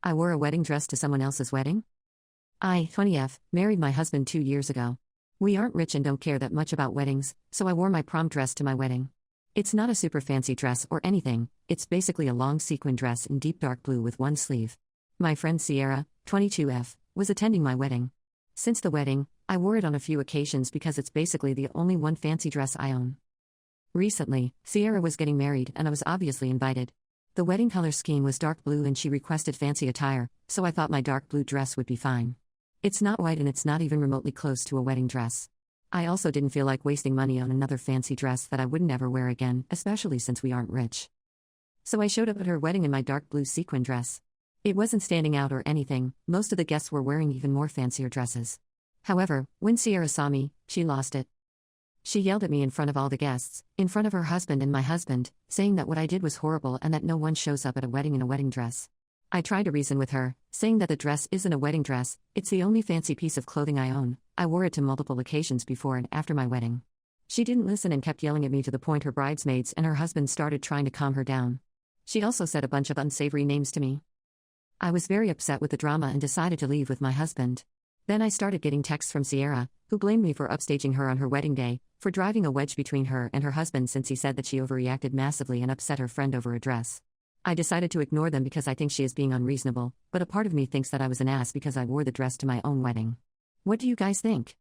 I wore a wedding dress to someone else's wedding? I, 20F, married my husband 2 years ago. We aren't rich and don't care that much about weddings, so I wore my prom dress to my wedding. It's not a super fancy dress or anything, it's basically a long sequin dress in deep dark blue with one sleeve. My friend Sierra, 22F, was attending my wedding. Since the wedding, I wore it on a few occasions because it's basically the only one fancy dress I own. Recently, Sierra was getting married and I was obviously invited. The wedding color scheme was dark blue and she requested fancy attire, so I thought my dark blue dress would be fine. It's not white and it's not even remotely close to a wedding dress. I also didn't feel like wasting money on another fancy dress that I wouldn't ever wear again, especially since we aren't rich. So I showed up at her wedding in my dark blue sequin dress. It wasn't standing out or anything, most of the guests were wearing even more fancier dresses. However, when Sierra saw me, she lost it. She yelled at me in front of all the guests, in front of her husband and my husband, saying that what I did was horrible and that no one shows up at a wedding in a wedding dress. I tried to reason with her, saying that the dress isn't a wedding dress, it's the only fancy piece of clothing I own. I wore it to multiple occasions before and after my wedding. She didn't listen and kept yelling at me to the point her bridesmaids and her husband started trying to calm her down. She also said a bunch of unsavory names to me. I was very upset with the drama and decided to leave with my husband. Then I started getting texts from Sierra, who blamed me for upstaging her on her wedding day, for driving a wedge between her and her husband since he said that she overreacted massively and upset her friend over a dress. I decided to ignore them because I think she is being unreasonable, but a part of me thinks that I was an ass because I wore the dress to my own wedding. What do you guys think?